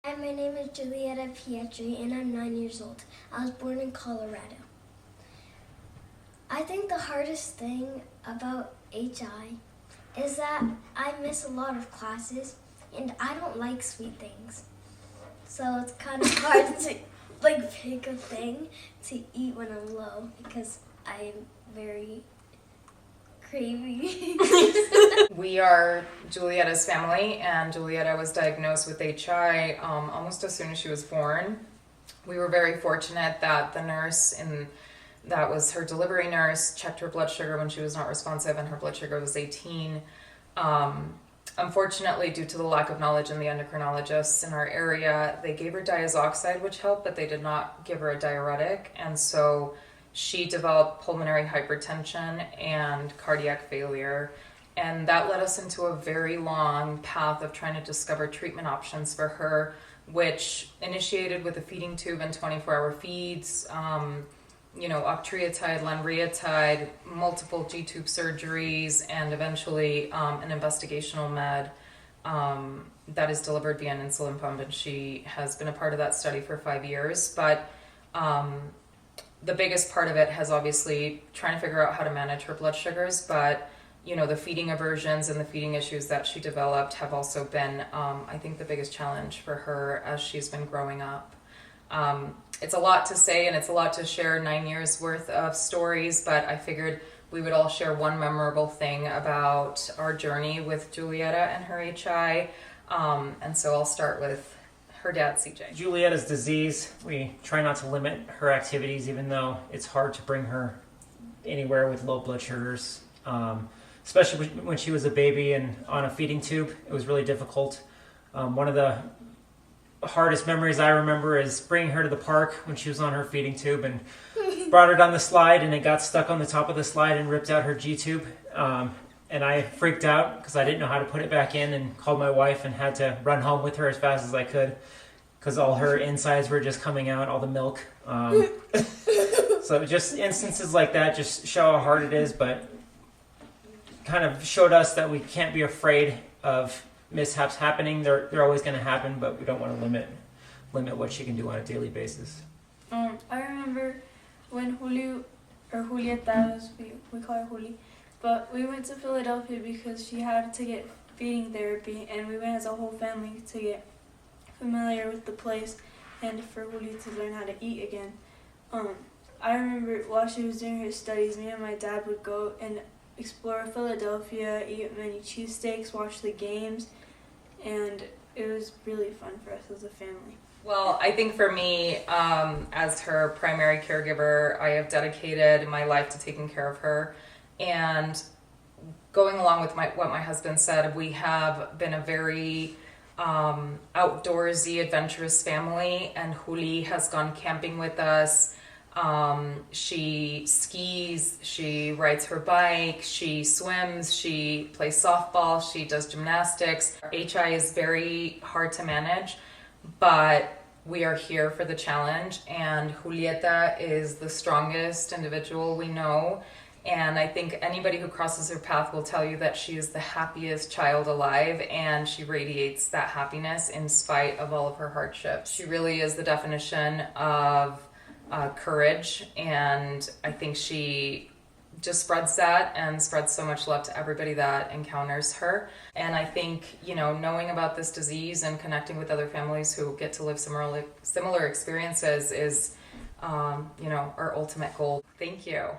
Hi, my name is Julietta Pietri and I'm 9 years old. I was born in Colorado. I think the hardest thing about HI is that I miss a lot of classes and I don't like sweet things. So it's kind of hard to pick a thing to eat when I'm low because I am very craving. We are Julietta's family, and Julietta was diagnosed with HI almost as soon as she was born. We were very fortunate that the nurse that was her delivery nurse checked her blood sugar when she was not responsive, and her blood sugar was 18. Unfortunately, due to the lack of knowledge in the endocrinologists in our area, they gave her diazoxide, which helped, but they did not give her a diuretic, and so she developed pulmonary hypertension and cardiac failure. And that led us into a very long path of trying to discover treatment options for her, which initiated with a feeding tube and 24-hour feeds, octreotide, lanreotide, multiple G-tube surgeries, and eventually an investigational med that is delivered via an insulin pump. And she has been a part of that study for 5 years. But the biggest part of it has obviously trying to figure out how to manage her blood sugars, but the feeding aversions and the feeding issues that she developed have also been, I think, the biggest challenge for her as she's been growing up. It's a lot to say and it's a lot to share, 9 years worth of stories, but I figured we would all share one memorable thing about our journey with Julietta and her HI. And so I'll start with her dad, CJ. Julietta's disease, we try not to limit her activities, even though it's hard to bring her anywhere with low blood sugars. Especially when she was a baby and on a feeding tube, it was really difficult. One of the hardest memories I remember is bringing her to the park when she was on her feeding tube and brought her down the slide, and it got stuck on the top of the slide and ripped out her G-tube. And I freaked out because I didn't know how to put it back in, and called my wife and had to run home with her as fast as I could because all her insides were just coming out, all the milk. So just instances like that just show how hard it is, but kind of showed us that we can't be afraid of mishaps happening. They're always going to happen, but we don't want to limit what she can do on a daily basis. I remember when Julietta, we call her Juli, but we went to Philadelphia because she had to get feeding therapy, and we went as a whole family to get familiar with the place and for Juli to learn how to eat again. I remember while she was doing her studies, me and my dad would go and explore Philadelphia, eat many cheesesteaks, watch the games, and it was really fun for us as a family. Well, I think for me, as her primary caregiver, I have dedicated my life to taking care of her. And going along with what my husband said, we have been a very outdoorsy, adventurous family, and Juli has gone camping with us. She skis, she rides her bike, she swims, she plays softball, she does gymnastics. HI is very hard to manage, but we are here for the challenge, and Julietta is the strongest individual we know. And I think anybody who crosses her path will tell you that she is the happiest child alive, and she radiates that happiness in spite of all of her hardships. She really is the definition of courage, and I think she just spreads that and spreads so much love to everybody that encounters her. And I think, knowing about this disease and connecting with other families who get to live similar experiences is, our ultimate goal. Thank you.